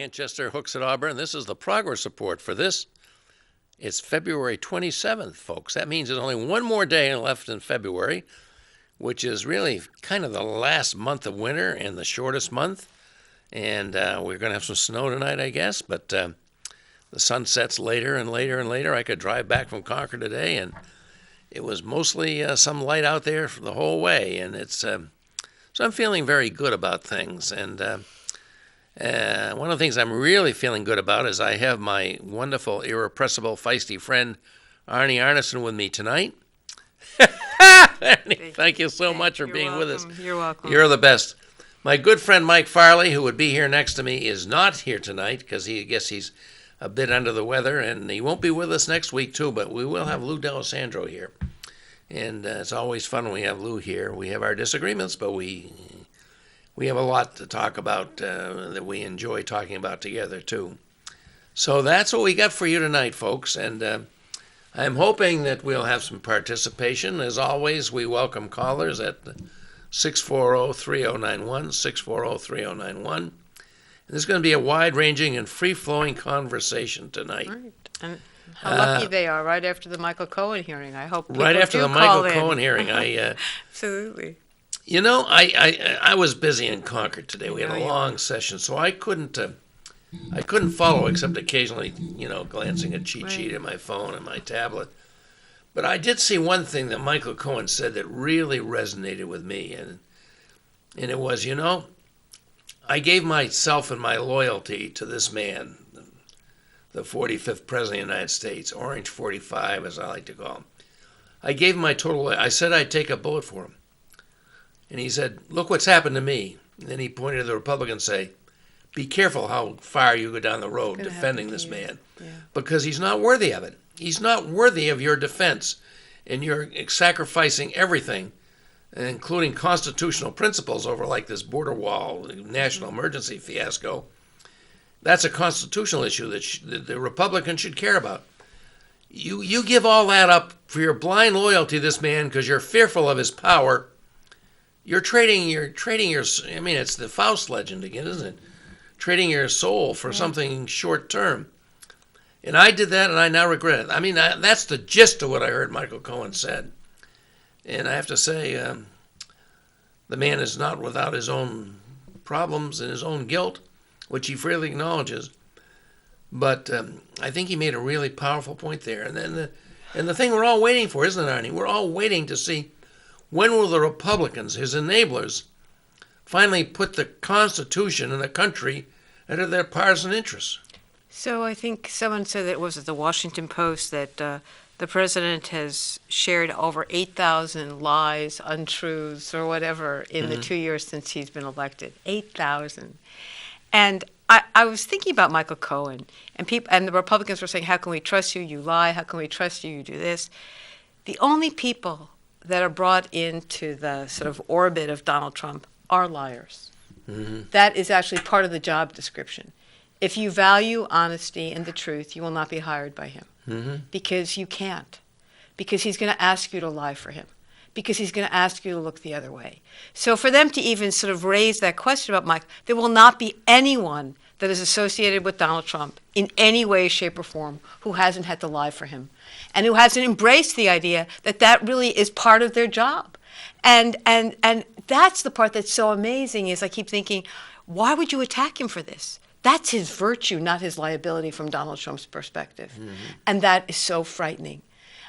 Manchester, Hooks at Auburn. This is the progress report for this. It's February 27th, folks. That means there's only one more day left in February, which is really kind of the last month of winter and the shortest month. And we're going to have some snow tonight, I guess. But the sun sets later and later and later. I could drive back from Concord today, and it was mostly some light out there for the whole way. And it's so I'm feeling very good about things. And one of the things I'm really feeling good about is I have my wonderful, irrepressible, feisty friend, Arnie Arnesen, with me tonight. Arnie, thank you so much for being with us. You're welcome. You're the best. My good friend Mike Farley, who would be here next to me, is not here tonight because I guess he's a bit under the weather, and he won't be with us next week, too, but we will have Lou D'Alessandro here. And it's always fun when we have Lou here. We have our disagreements, but we have a lot to talk about that we enjoy talking about together, too. So that's what we got for you tonight, folks. And I'm hoping that we'll have some participation. As always, we welcome callers at 640-3091, 640-3091. And this is going to be a wide-ranging and free-flowing conversation tonight. Right. And how lucky they are right after the Michael Cohen hearing. I hope people right after do the call Michael in. Cohen hearing. Absolutely. You know, I was busy in Concord today. We had a long session, so I couldn't follow except occasionally, glancing at cheat sheet in my phone and my tablet. But I did see one thing that Michael Cohen said that really resonated with me, and it was, I gave myself and my loyalty to this man, the 45th President of the United States, Orange 45, as I like to call him. I gave him my total. I said I'd take a bullet for him. And he said, look what's happened to me. And then he pointed to the Republicans and say, be careful how far you go down the road defending this man. Yeah. Because he's not worthy of it. He's not worthy of your defense. And you're sacrificing everything, including constitutional principles over like this border wall, national emergency fiasco. That's a constitutional issue that the Republicans should care about. You give all that up for your blind loyalty to this man because you're fearful of his power. You're trading your, it's the Faust legend again, isn't it? Trading your soul for something short term. And I did that and I now regret it. That's the gist of what I heard Michael Cohen said. And I have to say, the man is not without his own problems and his own guilt, which he freely acknowledges. But I think he made a really powerful point there. And then the thing we're all waiting for, isn't it, Arnie? We're all waiting to see when will the Republicans, his enablers, finally put the Constitution and the country into their partisan interests. So I think someone said that was at the Washington Post that the president has shared over 8,000 lies, untruths, or whatever in the 2 years since he's been elected. 8,000. And I was thinking about Michael Cohen, and the Republicans were saying, how can we trust you? You lie. How can we trust you? You do this. The only people that are brought into the sort of orbit of Donald Trump are liars. Mm-hmm. That is actually part of the job description. If you value honesty and the truth, you will not be hired by him because you can't. Because he's going to ask you to lie for him. Because he's going to ask you to look the other way. So for them to even sort of raise that question about Mike, there will not be anyone that is associated with Donald Trump in any way, shape, or form who hasn't had to lie for him and who hasn't embraced the idea that that really is part of their job. And that's the part that's so amazing is I keep thinking, why would you attack him for this? That's his virtue, not his liability from Donald Trump's perspective. Mm-hmm. And that is so frightening.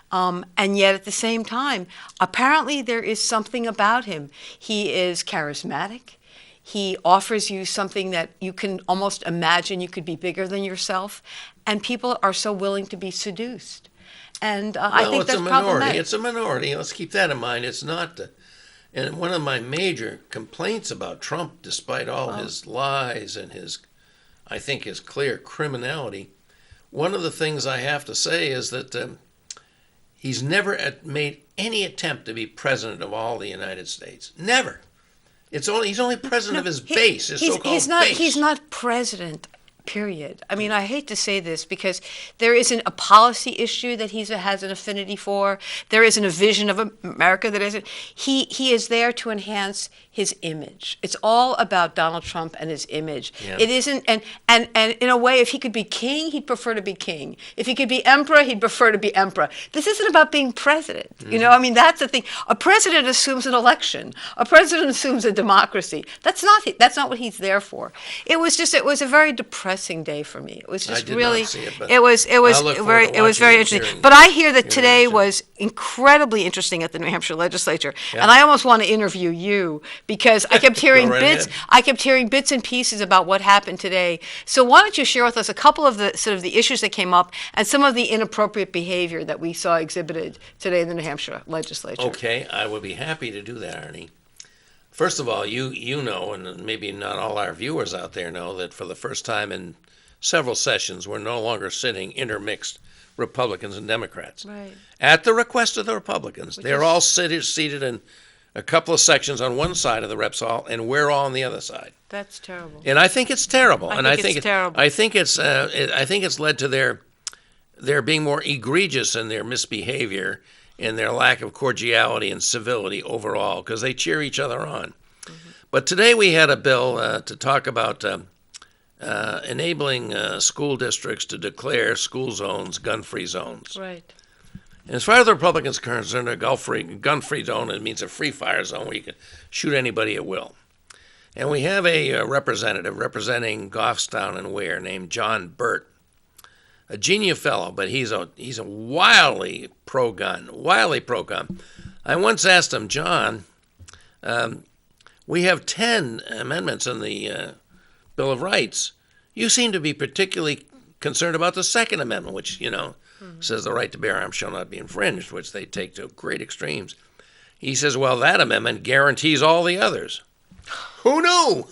And yet at the same time, apparently there is something about him. He is charismatic. He offers you something that you can almost imagine you could be bigger than yourself. And people are so willing to be seduced. And I think that's problematic. It's a minority. Let's keep that in mind. It's not. And one of my major complaints about Trump, despite all his lies and his clear criminality, one of the things I have to say is that he's never made any attempt to be president of all the United States. Never. He's only president of his base, his so-called base. He's not president. period. I mean, I hate to say this because there isn't a policy issue that he has an affinity for. There isn't a vision of America that isn't. He is there to enhance his image. It's all about Donald Trump and his image. Yeah. It isn't, and in a way, if he could be king, he'd prefer to be king. If he could be emperor, he'd prefer to be emperor. This isn't about being president. You know, I mean, that's the thing. A president assumes an election. A president assumes a democracy. That's not what he's there for. It was a very depressing day for me. It was just really, not see it, but it was very watching interesting. hearing- But I hear that today hearing it. was incredibly interesting at the New Hampshire legislature, Yeah. and I almost want to interview you because I kept hearing right bits. ahead. I kept hearing bits and pieces about what happened today. So why don't you share with us a couple of the sort of the issues that came up and some of the inappropriate behavior that we saw exhibited today in the New Hampshire legislature? Okay, I would be happy to do that, Arnie. First of all, you know, and maybe not all our viewers out there know, that for the first time in several sessions, we're no longer sitting intermixed Republicans and Democrats. Right. At the request of the Republicans, they're all seated in a couple of sections on one side of the Reps Hall, and we're all on the other side. That's terrible. And I think it's terrible. I think it's terrible. I think it's led to their being more egregious in their misbehavior and their lack of cordiality and civility overall, because they cheer each other on. Mm-hmm. But today we had a bill to talk about enabling school districts to declare school zones gun-free zones. Right. And as far as the Republicans are concerned, a gun-free zone, it means a free fire zone where you can shoot anybody at will. And we have a representative representing Goffstown and Ware named John Burt, a genius fellow, but he's a wildly pro-gun. I once asked him, John, we have 10 amendments in the Bill of Rights. You seem to be particularly concerned about the Second Amendment, which, says the right to bear arms shall not be infringed, which they take to great extremes. He says, well, that amendment guarantees all the others. Who knew?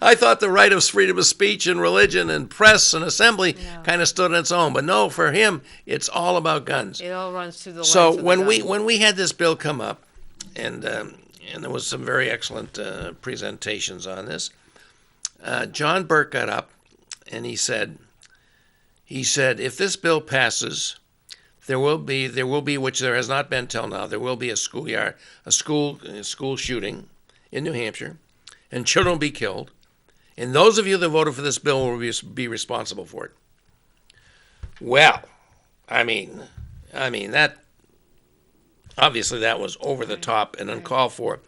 I thought the right of freedom of speech and religion and press and assembly kind of stood on its own. But no, for him, it's all about guns. It all runs through the lines So of the when gun. we had this bill come up, and there was some very excellent presentations on this, John Burke got up and he said, if this bill passes, there will be, which there has not been till now, there will be a school shooting in New Hampshire, and children will be killed, and those of you that voted for this bill will be responsible for it. Well, I mean that obviously that was over the top and uncalled for,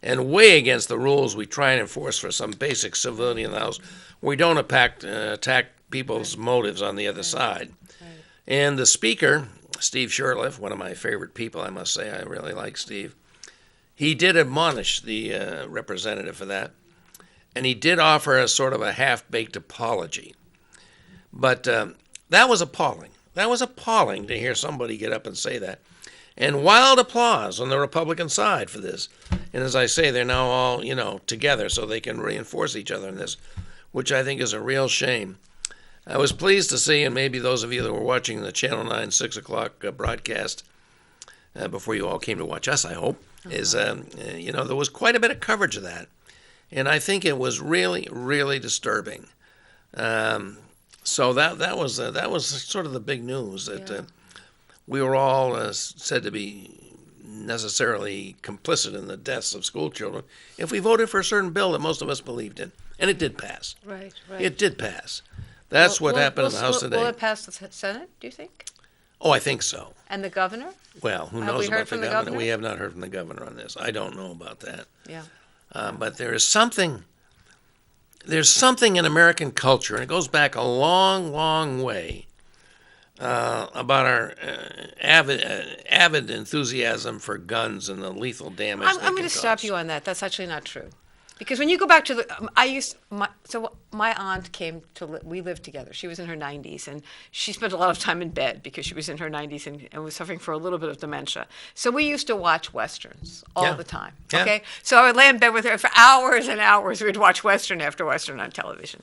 and way against the rules we try and enforce for some basic civility in the House. We don't attack people's motives on the other side. Right. And the Speaker, Steve Shurtleff, one of my favorite people, I must say, I really like Steve. He did admonish the representative for that, and he did offer a sort of a half-baked apology. But that was appalling. That was appalling to hear somebody get up and say that. And wild applause on the Republican side for this. And as I say, they're now all, together so they can reinforce each other in this, which I think is a real shame. I was pleased to see, and maybe those of you that were watching the Channel 9 6 o'clock broadcast before you all came to watch us, I hope, is, there was quite a bit of coverage of that. And I think it was really, really disturbing. So that was sort of the big news that we were all said to be necessarily complicit in the deaths of school children if we voted for a certain bill that most of us believed in. And it did pass. Right. It did pass. That's what happened in the House today. Will it pass the Senate, do you think? Oh, I think so. And the governor? Well, who Have knows we heard about from the the governor? governor? We have not heard from the governor on this. I don't know about that. Yeah. But there is something. There's something in American culture, and it goes back a long, long way, about our avid enthusiasm for guns and the lethal damage. I'm going to stop you on that. That's actually not true. Because when you go back to my aunt came to, we lived together. She was in her 90s, and she spent a lot of time in bed because she was in her 90s and was suffering for a little bit of dementia. So we used to watch Westerns all the time, okay? So I would lay in bed with her for hours and hours. We'd watch Western after Western on television.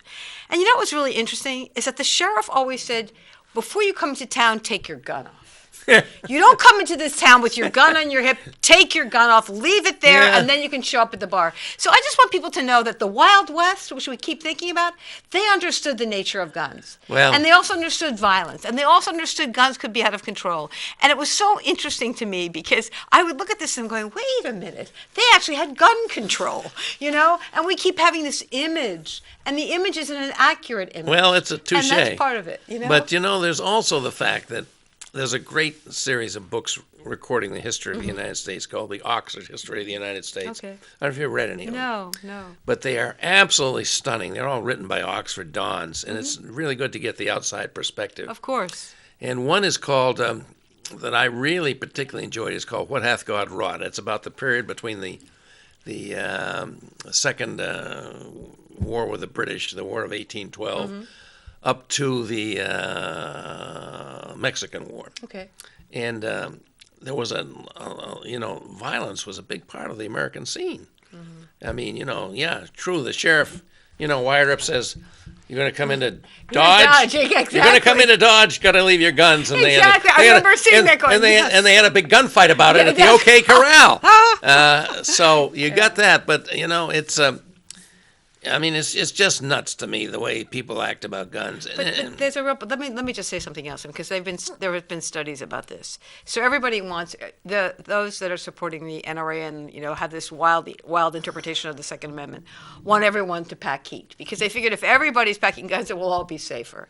And you know what's really interesting is that the sheriff always said, before you come to town, take your gun off. You don't come into this town with your gun on your hip, take your gun off, leave it there, Yeah. and then you can show up at the bar. So I just want people to know that the Wild West, which we keep thinking about, they understood the nature of guns. Well- And they also understood violence. And they also understood guns could be out of control. And it was so interesting to me because I would look at this and going, wait a minute, they actually had gun control, you know? And we keep having this image, and the image isn't an accurate image. Well, it's a touche. And that's part of it, you know? But, there's also the fact that there's a great series of books recording the history of the United States called The Oxford History of the United States. Okay. I don't know if you've read any of them. No. But they are absolutely stunning. They're all written by Oxford Dons, and it's really good to get the outside perspective. Of course. And one is called, that I really particularly enjoyed, is called What Hath God Wrought? It's about the period between the Second War with the British, the War of 1812, up to the Mexican War. Okay. And there was violence was a big part of the American scene. I mean, true, the sheriff, wired up says, you're going to come into Dodge. Exactly. You're going to come into Dodge. Got to leave your guns. And Exactly. I remember seeing that going. And they had a big gunfight about it at the OK Corral. So you got that, but it's. It's just nuts to me the way people act about guns. But there's a real. Let me just say something else, because there have been studies about this. So everybody wants those that are supporting the NRA and have this wild interpretation of the Second Amendment, want everyone to pack heat, because they figured if everybody's packing guns, it will all be safer.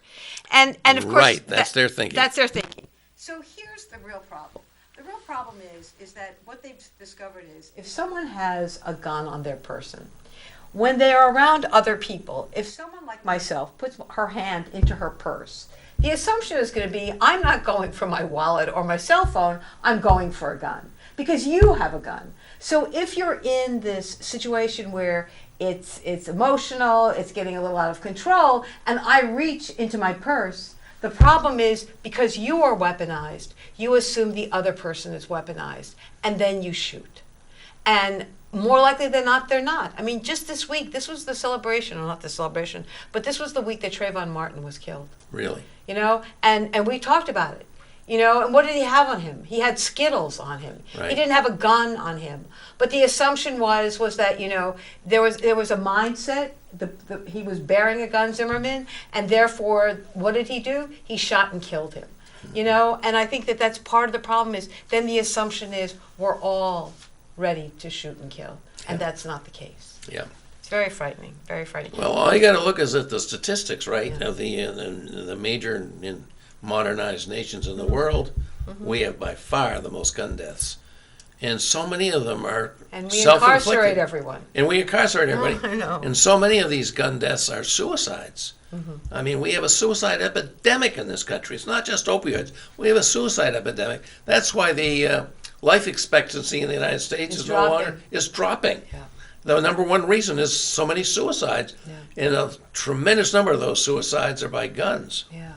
And of course, right, that's their thinking. That's their thinking. So here's the real problem. The real problem is that what they've discovered is if someone has a gun on their person, when they are around other people, if someone like myself puts her hand into her purse, the assumption is going to be, I'm not going for my wallet or my cell phone, I'm going for a gun, because you have a gun. So if you're in this situation where it's emotional, it's getting a little out of control, and I reach into my purse, the problem is because you are weaponized, you assume the other person is weaponized, and then you shoot. And more likely than not, they're not. I mean, just this week, this was the celebration, or not the celebration, but this was the week that Trayvon Martin was killed. Really? And we talked about it. And what did he have on him? He had Skittles on him. Right. He didn't have a gun on him. But the assumption was that, there was a mindset. He was bearing a gun, Zimmerman, and therefore, what did he do? He shot and killed him. And I think that's part of the problem is then the assumption is we're all ready to shoot and kill, and that's not the case. Yeah. It's very frightening, very frightening. Well, all you got to look is at the statistics, right, of the major modernized nations in the world. We have by far the most gun deaths, and so many of them are and we self-inflicted. incarcerate everyone. And we incarcerate everybody. I know. And so many of these gun deaths are suicides. I mean, we have a suicide epidemic in this country. It's not just opioids. We have a suicide epidemic. That's why the life expectancy in the United States is dropping. Yeah. The number one reason is so many suicides, and a tremendous number of those suicides are by guns. Yeah.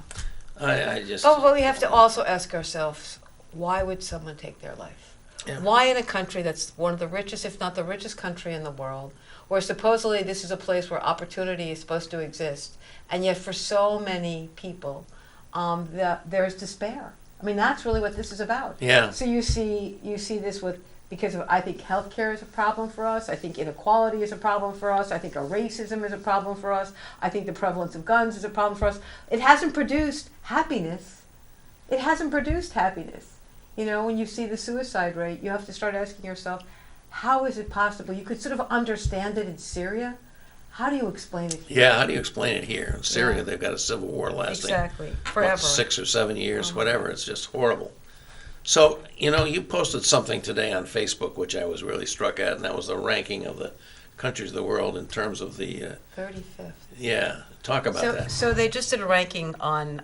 I just. But we have to also ask ourselves, why would someone take their life? Yeah. Why in a country that's one of the richest, if not the richest country in the world, where supposedly this is a place where opportunity is supposed to exist, and yet for so many people, there's despair. I mean, that's really what this is about. Yeah. So you see this because I think healthcare is a problem for us. I think inequality is a problem for us. I think racism is a problem for us. I think the prevalence of guns is a problem for us. It hasn't produced happiness. It hasn't produced happiness. When you see the suicide rate, you have to start asking yourself, how is it possible? You could sort of understand it in Syria. How do you explain it here? Yeah, how do you explain it here? In Syria, they've got a civil war lasting forever, 6 or 7 years, whatever. It's just horrible. So, you posted something today on Facebook, which I was really struck at, and that was the ranking of the countries of the world in terms of the 35th. Yeah, talk about that. So they just did a ranking on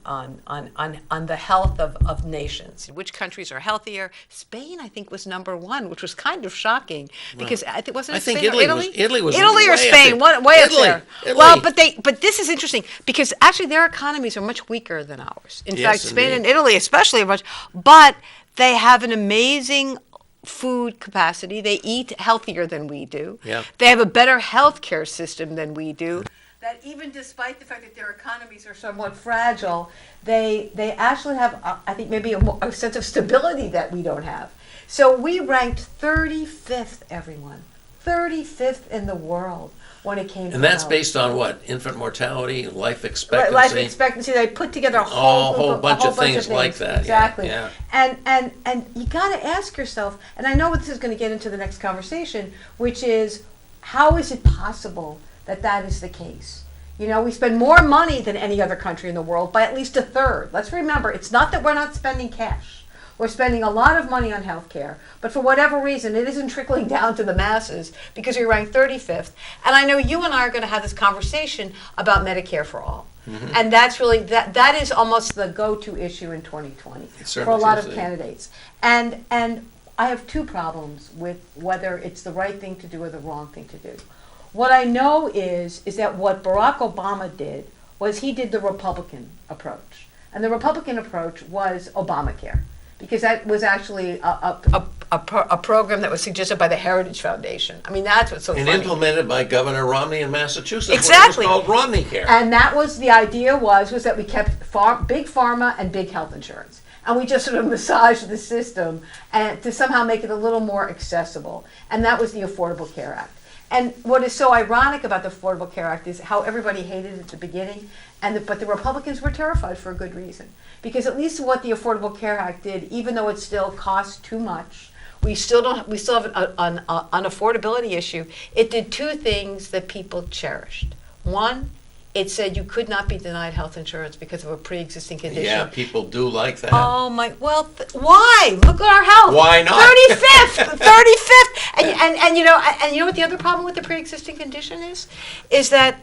the health of nations. Which countries are healthier? Spain, I think, was number one, which was kind of shocking because I think wasn't it Spain or Italy? Italy was Italy or Spain, way up there. Italy. Well, but this is interesting because actually their economies are much weaker than ours. In fact, Spain and Italy especially are much, but they have an amazing food capacity. They eat healthier than we do. Yeah. They have a better healthcare system than we do. that even despite the fact that their economies are somewhat fragile, they actually have, I think, maybe a sense of stability that we don't have. So we ranked 35th, everyone. 35th in the world when it came to And that's health. based on what? Infant mortality, life expectancy? Life expectancy. They put together a whole bunch of things like that. Exactly. Yeah. And you got to ask yourself, and I know this is going to get into the next conversation, which is, how is it possible that that is the case? You know, we spend more money than any other country in the world by at least a third. Let's remember, it's not that we're not spending cash. We're spending a lot of money on health care, but for whatever reason, it isn't trickling down to the masses because we rank 35th. And I know you and I are going to have this conversation about Medicare for all. Mm-hmm. And that's really, that is almost the go-to issue in 2020 for a lot of candidates. And I have two problems with whether it's the right thing to do or the wrong thing to do. What I know is that what Barack Obama did was he did the Republican approach. And the Republican approach was Obamacare, because that was actually a program that was suggested by the Heritage Foundation. I mean, that's what's so funny. And implemented by Governor Romney in Massachusetts. Exactly. It was called Romney Care. And that was, the idea was that we kept big pharma and big health insurance. And we just sort of massaged the system and to somehow make it a little more accessible. And that was the Affordable Care Act. And what is so ironic about the Affordable Care Act is how everybody hated it at the beginning, but the Republicans were terrified for a good reason. Because at least what the Affordable Care Act did, even though it still costs too much, we still have an affordability issue. It did two things that people cherished. One, it said you could not be denied health insurance because of a pre-existing condition. Yeah, people do like that. Oh my! Well, why? Look at our health. Why not? 35th, 35th. And you know what the other problem with the pre-existing condition is that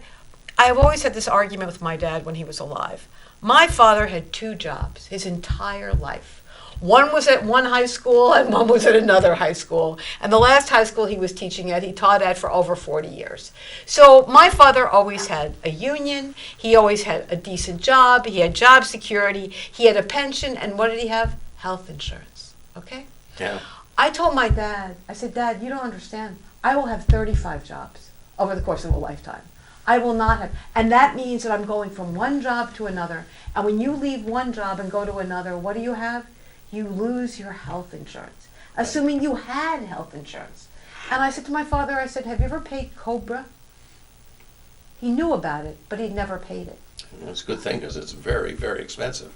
I've always had this argument with my dad when he was alive. My father had two jobs his entire life. One was at one high school and one was at another high school. And the last high school he was teaching at, he taught at for over 40 years. So my father always had a union. He always had a decent job. He had job security. He had a pension. And what did he have? Health insurance. Okay? Yeah. I told my dad, I said, Dad, you don't understand. I will have 35 jobs over the course of a lifetime. I will not have. And that means that I'm going from one job to another. And when you leave one job and go to another, what do you have? You lose your health insurance, assuming you had health insurance. And I said to my father, I said, have you ever paid Cobra? He knew about it, but he'd never paid it. That's a good thing because it's very, very expensive.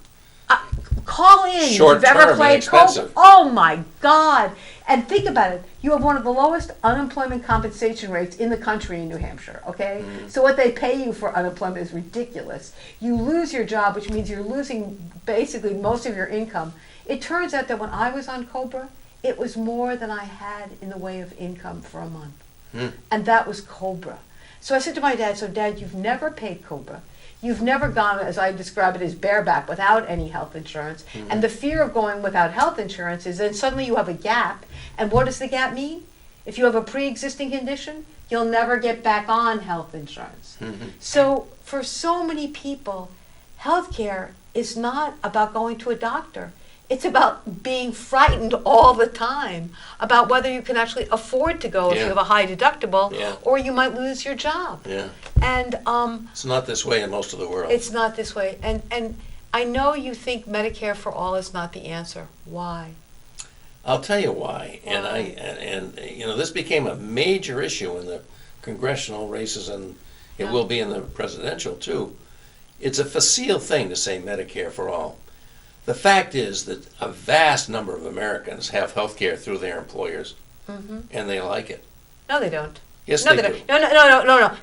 Call in if you've ever played Cobra. Oh my God. And think about it. You have one of the lowest unemployment compensation rates in the country in New Hampshire, okay? Mm. So what they pay you for unemployment is ridiculous. You lose your job, which means you're losing basically most of your income. It turns out that when I was on Cobra, it was more than I had in the way of income for a month. Mm. And that was Cobra. So I said to my dad, so Dad, you've never paid Cobra. You've never gone, as I describe it, as bareback without any health insurance. Mm-hmm. And the fear of going without health insurance is then suddenly you have a gap. And what does the gap mean? If you have a pre-existing condition, you'll never get back on health insurance. Mm-hmm. So for so many people, healthcare is not about going to a doctor. It's about being frightened all the time about whether you can actually afford to go if you have a high deductible, or you might lose your job. Yeah. And it's not this way in most of the world. It's not this way. And I know you think Medicare for all is not the answer. Why? I'll tell you why. And you know, this became a major issue in the congressional races, and it will be in the presidential too. It's a facile thing to say Medicare for all. The fact is that a vast number of Americans have health care through their employers, mm-hmm. and they like it. No, they don't. Yes, they do. No.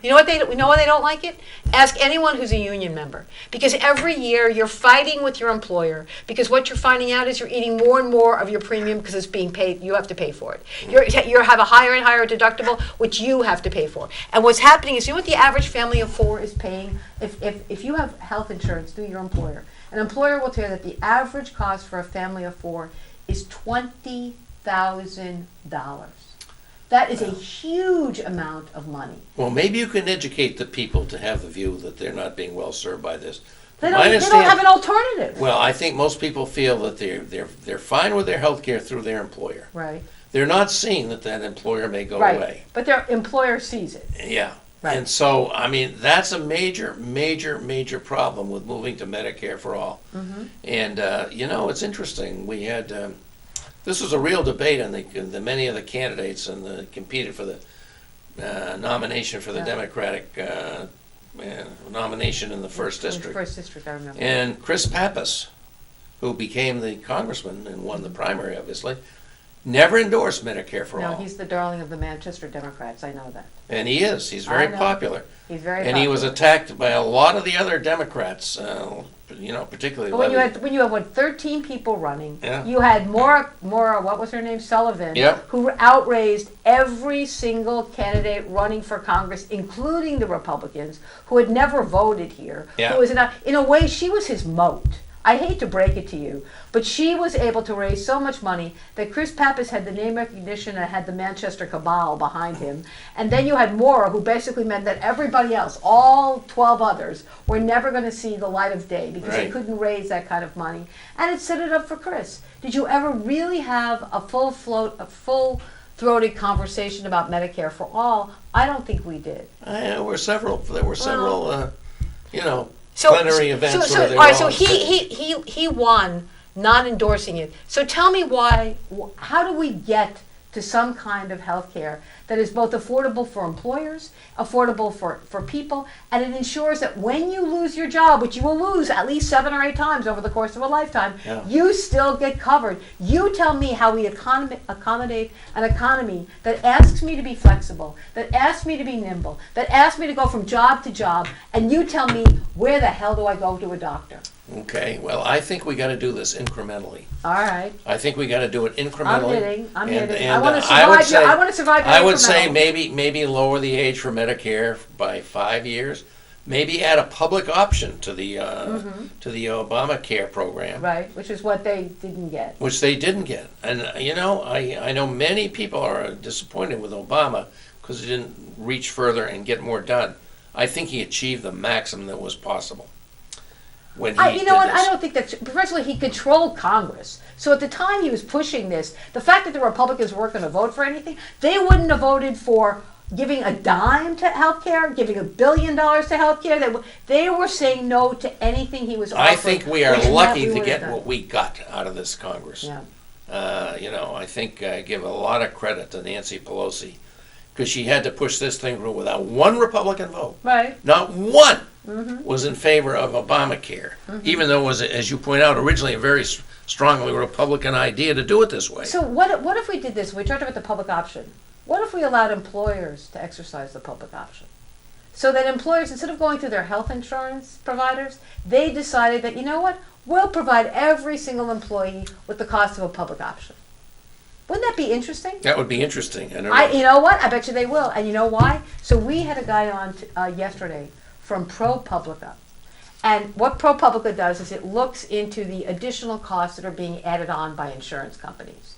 You know why they don't like it? Ask anyone who's a union member. Because every year you're fighting with your employer because what you're finding out is you're eating more and more of your premium because it's being paid. You have to pay for it. Mm-hmm. You have a higher and higher deductible, which you have to pay for. And what's happening is, you know what the average family of four is paying? If you have health insurance through your employer, an employer will tell you that the average cost for a family of four is $20,000. That is a huge amount of money. Well, maybe you can educate the people to have the view that they're not being well served by this. They don't have an alternative. Well, I think most people feel that they're fine with their health care through their employer. Right. They're not seeing that employer may go away. But their employer sees it. Yeah. Right. And so, I mean, that's a major, major, major problem with moving to Medicare for all. And, it's interesting. We had, this was a real debate in the many of the candidates and competed for the nomination for the Democratic nomination in the first district. First district, I remember. And Chris Pappas, who became the congressman and won the primary, obviously, never endorsed Medicare for all. No, he's the darling of the Manchester Democrats. I know that. And he is. He's very popular. He's very and popular. he was attacked by a lot of the other Democrats, particularly. But when you had 13 people running, Yeah. you had Maura, what was her name, Sullivan, Yep. who outraised every single candidate running for Congress, including the Republicans, who had never voted here. Yeah. Who was in a way, she was his moat. I hate to break it to you, but she was able to raise so much money that Chris Pappas had the name recognition and had the Manchester cabal behind him. And then you had Maura, who basically meant that everybody else, all 12 others, were never going to see the light of day because they couldn't raise that kind of money. And it set it up for Chris. Did you ever really have a full-throated conversation about Medicare for all? I don't think we did. There were several, plenary events all where they were right, all he won not endorsing it. So tell me how do we get to some kind of health care that is both affordable for employers, affordable for people, and it ensures that when you lose your job, which you will lose at least 7 or 8 times over the course of a lifetime, you still get covered. You tell me how we accommodate an economy that asks me to be flexible, that asks me to be nimble, that asks me to go from job to job, and you tell me where the hell do I go to a doctor? Okay, well, I think we got to do this incrementally. All right. I think we got to do it incrementally. I'm hitting. I want to survive. I would say maybe lower the age for Medicare by 5 years. Maybe add a public option to the Obamacare program. Right, which is what they didn't get. Which they didn't get, and I know many people are disappointed with Obama because he didn't reach further and get more done. I think he achieved the maximum that was possible. I don't think that's. Firstly, he controlled Congress. So at the time he was pushing this, the fact that the Republicans weren't going to vote for anything, they wouldn't have voted for giving a dime to health care, giving $1 billion to health care. They were saying no to anything he was offering. I think we are lucky to get what we got out of this Congress. Yeah. I think I give a lot of credit to Nancy Pelosi because she had to push this thing through without one Republican vote. Right. Not one was in favor of Obamacare, even though it was, as you point out, originally a very strongly Republican idea to do it this way. So what if we did this? We talked about the public option. What if we allowed employers to exercise the public option? So that employers, instead of going through their health insurance providers, they decided that, we'll provide every single employee with the cost of a public option. Wouldn't that be interesting? That would be interesting. You know what? I bet you they will. And you know why? So we had a guy on yesterday from ProPublica. And what ProPublica does is it looks into the additional costs that are being added on by insurance companies.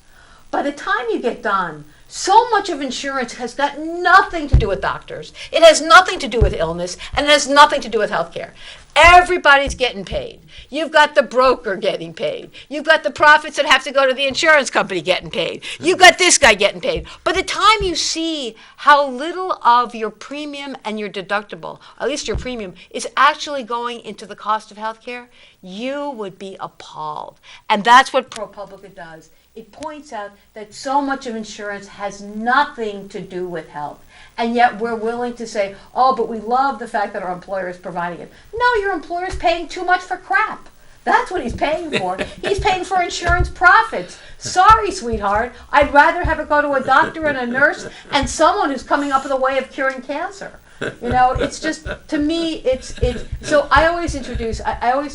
By the time you get done, so much of insurance has got nothing to do with doctors. It has nothing to do with illness, and it has nothing to do with healthcare. Everybody's getting paid. You've got the broker getting paid. You've got the profits that have to go to the insurance company getting paid. You've got this guy getting paid. By the time you see how little of your premium and your deductible, at least your premium, is actually going into the cost of healthcare, you would be appalled. And that's what ProPublica does. It points out that so much of insurance has nothing to do with health. And yet we're willing to say, oh, but we love the fact that our employer is providing it. No, your employer is paying too much for crap. That's what he's paying for. He's paying for insurance profits. Sorry, sweetheart. I'd rather have it go to a doctor and a nurse and someone who's coming up with a way of curing cancer. It's just, to me, it's. So I always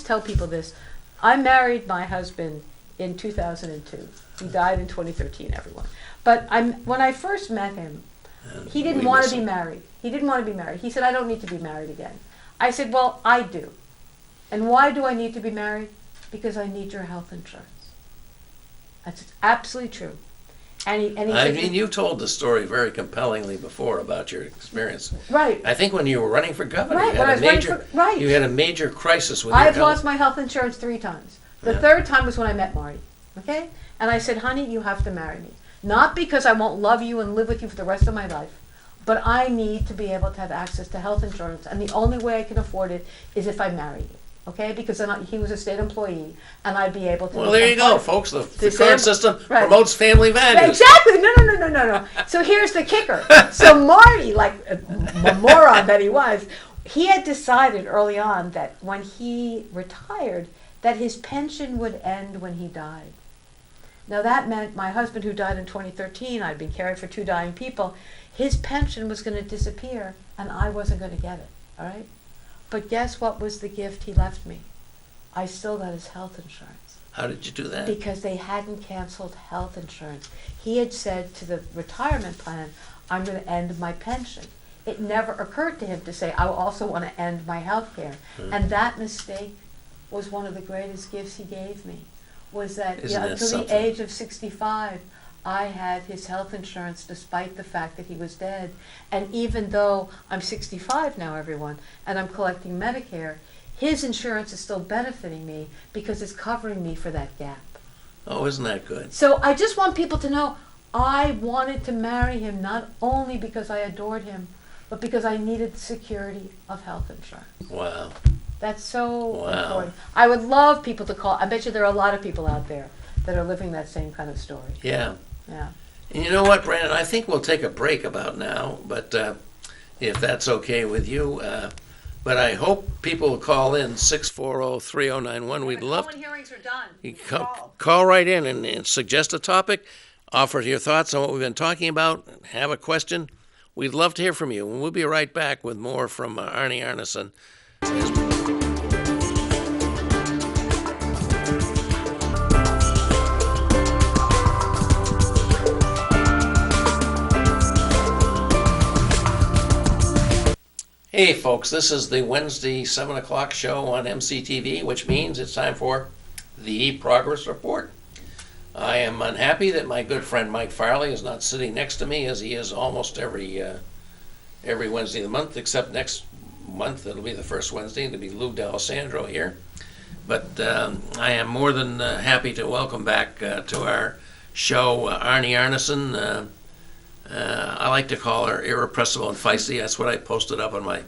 tell people this. I married my husband in 2002. He died in 2013, everyone. But when I first met him, he didn't want to be married. He didn't want to be married. He said, I don't need to be married again. I said, well, I do. And why do I need to be married? Because I need your health insurance. That's absolutely true. And he said, you told the story very compellingly before about your experience. Right. I think when you were running for governor, right, you had a major crisis with your I've health. lost my health insurance 3 times. The third time was when I met Marty. Okay? And I said, honey, you have to marry me. Not because I won't love you and live with you for the rest of my life. but I need to be able to have access to health insurance, and the only way I can afford it is if I marry you. Okay, because then he was a state employee, and I'd be able to. Well, there you go, folks. The current system promotes family values. Exactly. No. So here's the kicker. So Marty, like a moron that he was, he had decided early on that when he retired, that his pension would end when he died. Now that meant my husband, who died in 2013, I'd been caring for 2 dying people, his pension was going to disappear, and I wasn't going to get it. All right. But guess what was the gift he left me? I still got his health insurance. How did you do that? Because they hadn't canceled health insurance. He had said to the retirement plan, I'm going to end my pension. It never occurred to him to say, I also want to end my health care. And that mistake was one of the greatest gifts he gave me, was that until the age of 65, I had his health insurance despite the fact that he was dead. And even though I'm 65 now, everyone, and I'm collecting Medicare, his insurance is still benefiting me because it's covering me for that gap. Oh, isn't that good? So I just want people to know I wanted to marry him not only because I adored him, but because I needed the security of health insurance. Wow. That's so important. I would love people to call. I bet you there are a lot of people out there that are living that same kind of story. Yeah. Yeah. And you know what, Brandon? I think we'll take a break about now, but if that's okay with you. But I hope people will call in 640-3091. We'd love to. Hearings are done. You call right in and suggest a topic, offer your thoughts on what we've been talking about, have a question. We'd love to hear from you. And we'll be right back with more from Arnie Arnesen. Hey folks, this is the Wednesday 7 o'clock show on MCTV, which means it's time for the Progress Report. I am unhappy that my good friend Mike Farley is not sitting next to me, as he is almost every Wednesday of the month, except next month. It'll be the first Wednesday, and it'll be Lou D'Alessandro here. But I am more than happy to welcome back to our show Arnie Arnesen. I like to call her irrepressible and feisty. That's what I posted up on my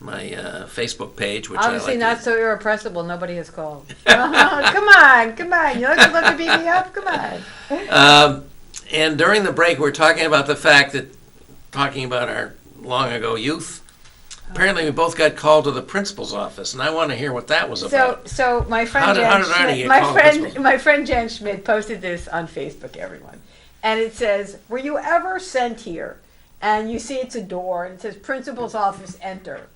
Facebook page. Which Obviously I like not so irrepressible. Nobody has called. Come on. You look to beat me up. Come on. And during the break, we're talking about the fact that, talking about our long ago youth, apparently we both got called to the principal's office, and I want to hear what that was about. So my friend my friend Jan Schmidt posted this on Facebook, everyone. And it says, were you ever sent here? And you see it's a door, and it says, principal's office, enter.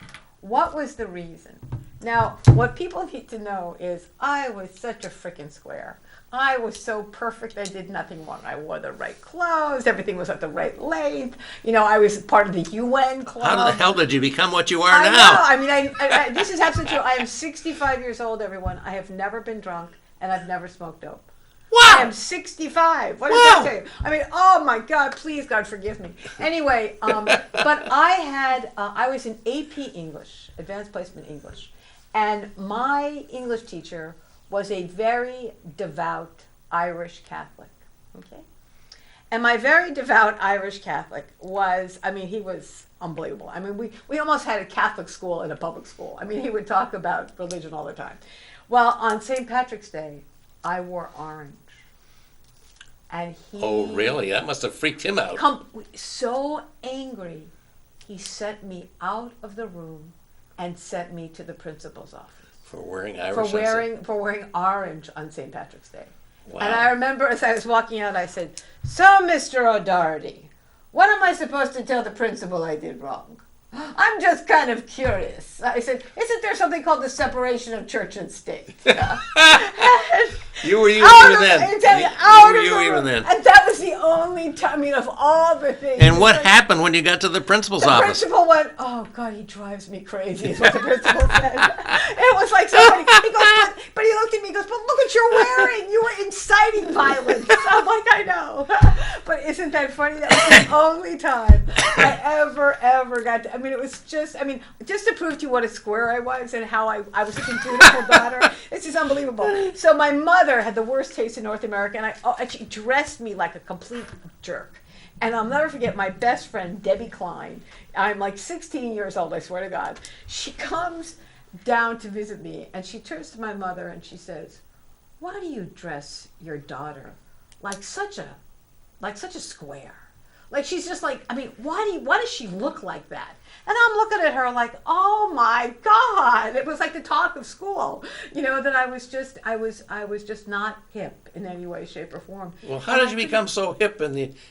What was the reason? Now, what people need to know is I was such a frickin' square. I was so perfect. I did nothing wrong. I wore the right clothes. Everything was at the right length. I was part of the UN club. How the hell did you become what you are now? I know. I mean, this is absolutely true. I am 65 years old, everyone. I have never been drunk, and I've never smoked dope. Wow. I am 65. What does that tell you? I mean, oh my God, please, God, forgive me. Anyway, but I was in AP English, Advanced Placement English, and my English teacher was a very devout Irish Catholic, okay? And my very devout Irish Catholic was, he was unbelievable. I mean, we almost had a Catholic school and a public school. I mean, he would talk about religion all the time. Well, on St. Patrick's Day, I wore orange. And he... Oh, really? That must have freaked him out. So angry, he sent me out of the room and sent me to the principal's office. For wearing Irish? For wearing orange on St. Patrick's Day. Wow. And I remember as I was walking out, I said, so, Mr. O'Doherty, what am I supposed to tell the principal I did wrong? I'm just kind of curious. I said, isn't there something called the separation of church and state? You were even then. And that was the only time, of all the things. And what happened when you got to the principal's office? The principal went, oh, God, he drives me crazy, is what the principal said. It was like somebody, he goes, but he looked at me and goes, but look what you're wearing. You were inciting violence. I'm like, I know. But isn't that funny? That was the only time I ever got to, it was just, just to prove to you what a square I was and how I was such a dutiful daughter. It's just unbelievable. So my mother had the worst taste in North America, and she dressed me like a complete jerk. And I'll never forget my best friend, Debbie Klein. I'm like 16 years old, I swear to God. She comes down to visit me, and she turns to my mother and she says, "Why do you dress your daughter like such a square?" Like, she's just like, I mean, why does she look like that? And I'm looking at her like, oh my God. It was like the talk of school, that I was just not hip in any way, shape, or form. Well, how did you become so hip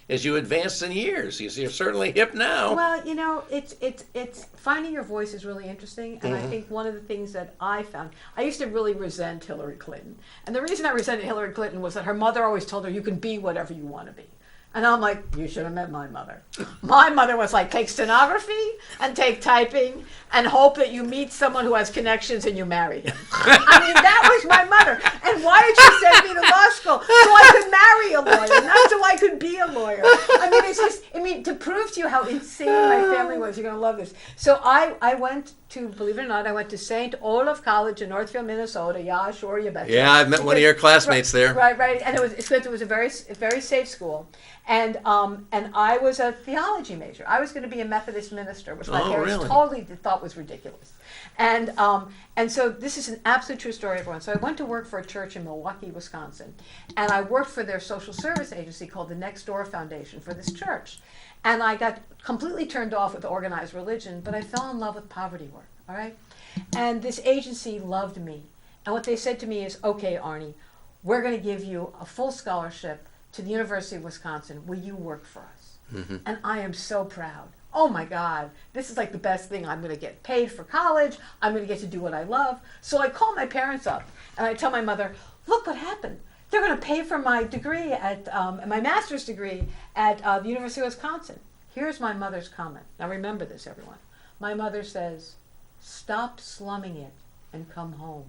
as you advanced in years? You're certainly hip now. Well, it's finding your voice is really interesting. And I think one of the things that I found, I used to really resent Hillary Clinton. And the reason I resented Hillary Clinton was that her mother always told her, you can be whatever you want to be. And I'm like, you should have met my mother. My mother was like, take stenography and take typing and hope that you meet someone who has connections and you marry him. I mean, that was my mother. And why did she send me to law school? So I could marry a lawyer, not so I could be a lawyer. I mean, it's just, to prove to you how insane my family was, you're going to love this. So I went to, believe it or not, I went to St. Olaf College in Northfield, Minnesota. Yeah, sure, you bet. Yeah, I've met one of your classmates there. Right. And it was a very very safe school. And I was a theology major. I was going to be a Methodist minister, which my parents totally thought was ridiculous. And so this is an absolute true story, everyone. So I went to work for a church in Milwaukee, Wisconsin, and I worked for their social service agency called the Next Door Foundation for this church. And I got completely turned off with organized religion, but I fell in love with poverty work, all right? And this agency loved me. And what they said to me is, okay, Arnie, we're going to give you a full scholarship to the University of Wisconsin. Will you work for us? Mm-hmm. And I am so proud. Oh my God, this is like the best thing. I'm going to get paid for college. I'm going to get to do what I love. So I call my parents up and I tell my mother, look what happened. They're going to pay for my degree my master's degree at the University of Wisconsin. Here's my mother's comment. Now remember this, everyone. My mother says, stop slumming it and come home.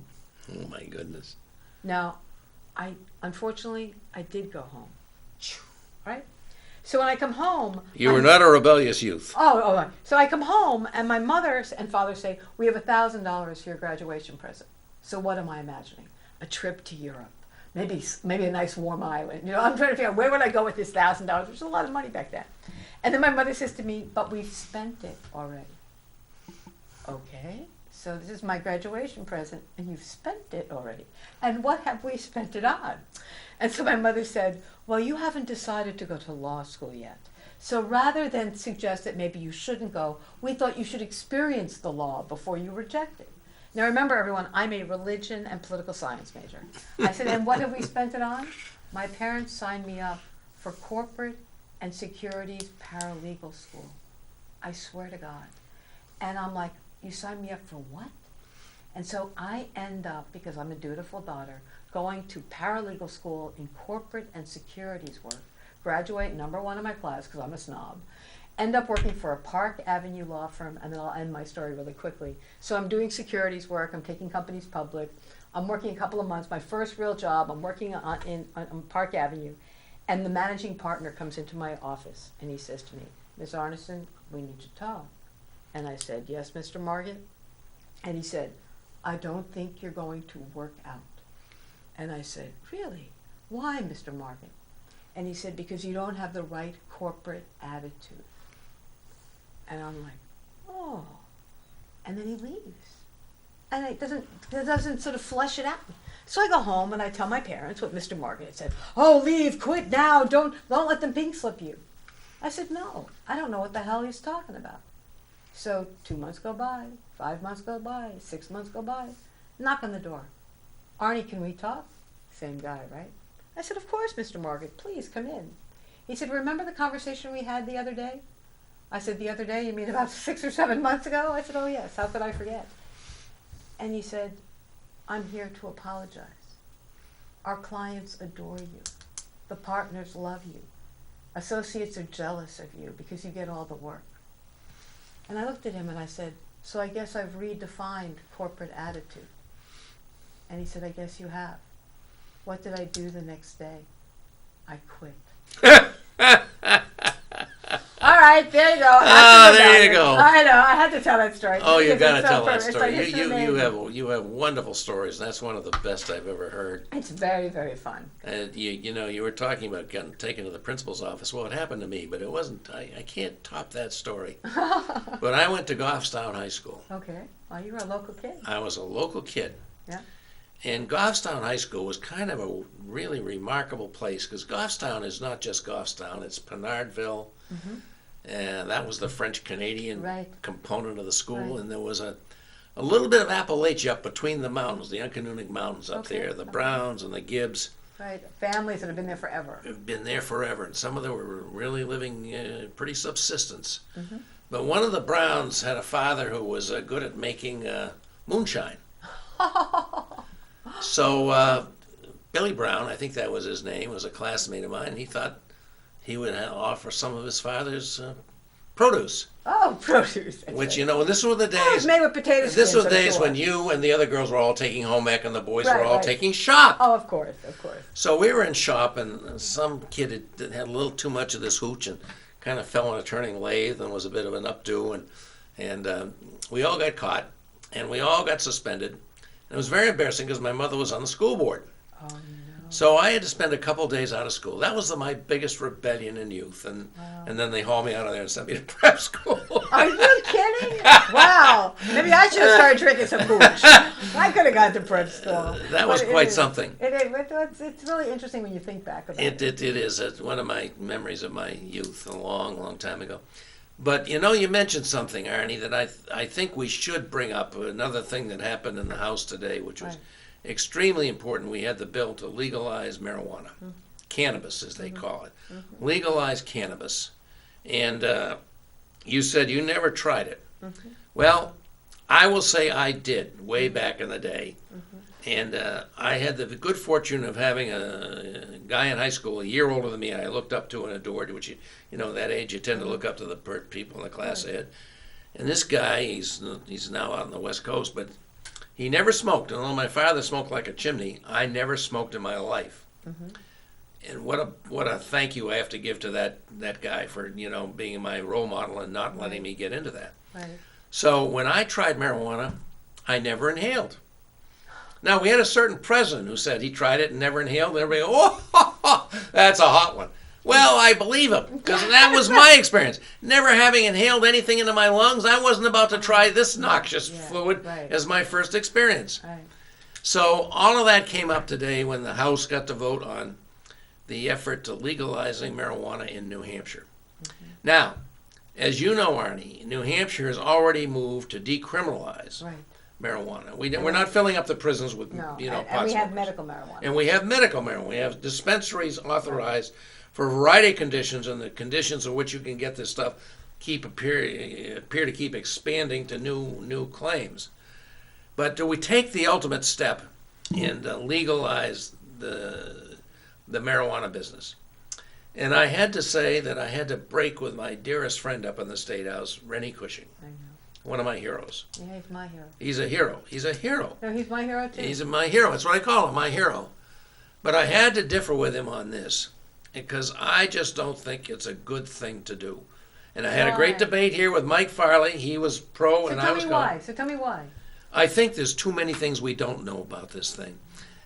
Oh my goodness. Now, unfortunately, I did go home. Right? So when I come home... You were not a rebellious youth. Oh. So I come home, and my mother and father say, we have $1,000 for your graduation present. So what am I imagining? A trip to Europe. Maybe a nice warm island. I'm trying to figure out, where would I go with this $1,000, which was a lot of money back then. And then my mother says to me, but we've spent it already. Okay. So this is my graduation present, and you've spent it already. And what have we spent it on? And so my mother said, well, you haven't decided to go to law school yet. So rather than suggest that maybe you shouldn't go, we thought you should experience the law before you reject it. Now remember, everyone, I'm a religion and political science major. I said, and what have we spent it on? My parents signed me up for corporate and securities paralegal school. I swear to God. And I'm like, you signed me up for what? And so I end up, because I'm a dutiful daughter, going to paralegal school in corporate and securities work, graduate number one in my class because I'm a snob, end up working for a Park Avenue law firm, and then I'll end my story really quickly. So I'm doing securities work, I'm taking companies public, I'm working a couple of months, my first real job, I'm working on Park Avenue, and the managing partner comes into my office, and he says to me, Ms. Arnesen, we need to talk. And I said, yes, Mr. Margit? And he said, I don't think you're going to work out. And I said, really? Why, Mr. Margit? And he said, because you don't have the right corporate attitude. And I'm like, oh. And then he leaves. And it doesn't sort of flesh it out. So I go home and I tell my parents what Mr. Margit had said. Oh, leave, quit now, don't let them pink slip you. I said, no, I don't know what the hell he's talking about. So 2 months go by, 5 months go by, 6 months go by. Knock on the door. Arnie, can we talk? Same guy, right? I said, of course, Mr. Margit, please come in. He said, remember the conversation we had the other day? I said, the other day, you mean about 6 or 7 months ago? I said, oh yes, how could I forget? And he said, I'm here to apologize. Our clients adore you. The partners love you. Associates are jealous of you because you get all the work. And I looked at him and I said, so I guess I've redefined corporate attitude. And he said, I guess you have. What did I do the next day? I quit. All right. right, there you go. There you go. I know. I had to tell that story. Oh, you Because got to it's so tell that perfect. story. It's like, it's You amazing. you have wonderful stories. That's one of the best I've ever heard. It's very, very fun. And you were talking about getting taken to the principal's office. Well, it happened to me, but it wasn't. I can't top that story. But I went to Goffstown High School. Okay. Well, you were a local kid. I was a local kid. Yeah. And Goffstown High School was kind of a really remarkable place because Goffstown is not just Goffstown, it's Pinardville. And that was the French Canadian Right. component of the school. Right. And there was a little bit of Appalachia up between the mountains, the Uncanunic Mountains up Okay, there, the okay. Browns and the Gibbs Right. Families that have been there forever. have been there forever. And some of them were really living pretty subsistence. But one of the Browns had a father who was good at making moonshine. So Billy Brown, I think that was his name, was a classmate of mine. And he thought he would offer some of his father's produce. Oh, produce. That's Which, right. this were the Oh, it's days. made with potato skins. This was I'm days sure. when you and the other girls were all taking home ec and the boys Right, were all right. taking shop. Oh, of course, of course. So we were in shop, and some kid had a little too much of this hooch and kind of fell on a turning lathe and was a bit of an updo, and we all got caught, and we all got suspended. And it was very embarrassing because my mother was on the school board. Oh, no. So I had to spend a couple days out of school. That was my biggest rebellion in youth, and then they hauled me out of there and sent me to prep school. Are you kidding? Wow. Maybe I should have started drinking some hooch. I could have gone to prep school. That was But quite something. It's really interesting when you think back about it. It is. It's one of my memories of my youth, a long, long time ago. But you mentioned something, Arnie, that I think we should bring up. Another thing that happened in the House today, which was extremely important. We had the bill to legalize marijuana, cannabis as they call it, legalize cannabis. And you said you never tried it. Well, I will say I did way back in the day. And I had the good fortune of having a guy in high school a year older than me I looked up to and adored, which, that age you tend to look up to the people in the class ahead. And this guy, he's now out on the West Coast, but he never smoked. And although my father smoked like a chimney, I never smoked in my life. And what a thank you I have to give to that guy for, being my role model and not letting me get into that. Right. So when I tried marijuana, I never inhaled. Now, we had a certain president who said he tried it and never inhaled, and everybody go, oh, that's a hot one. Well, I believe him, because that was my experience. Never having inhaled anything into my lungs, I wasn't about to try this noxious fluid as my first experience. Right. So all of that came up today when the House got to vote on the effort to legalizing marijuana in New Hampshire. Now, as you know, Arnie, New Hampshire has already moved to decriminalize marijuana. We're not filling up the prisons with, No. pot And we have smokers. medical marijuana. And we have medical marijuana. We have dispensaries authorized for a variety of conditions, and the conditions in which you can get this stuff appear to keep expanding to new claims. But do we take the ultimate step and legalize the marijuana business? And I had to say that I had to break with my dearest friend up in the State House, Rennie Cushing, I know. one of my heroes. Yeah, he's my hero. He's a hero. He's a hero. No, he's my hero too. He's my hero. That's what I call him, my hero. But I had to differ with him on this because I just don't think it's a good thing to do. And I had a great Why? debate here with Mike Farley. He was pro, So and I tell was me con. why. So tell me why. I think there's too many things we don't know about this thing.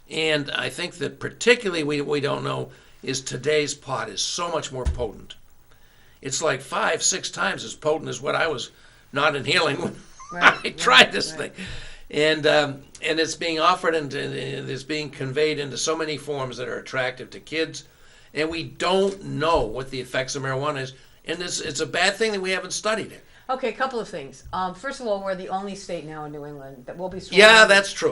And I think that particularly we don't know is today's pot is so much more potent. It's like 5-6 times as potent as what I was not inhaling when I tried this thing. And it's being offered and it's being conveyed into so many forms that are attractive to kids. And we don't know what the effects of marijuana is. And it's a bad thing that we haven't studied it. Okay, a couple of things. First of all, we're the only state now in New England that will be strong. Yeah, that's true.